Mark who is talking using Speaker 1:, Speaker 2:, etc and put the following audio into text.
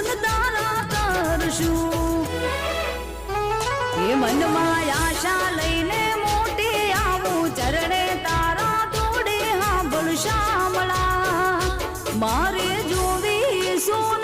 Speaker 1: દર્શન તારા કરશું એ મનમાં આશા લઈને મોટી આવું ચરણે તારા તોડે સાંભળ શામળા મારે જોવી સોના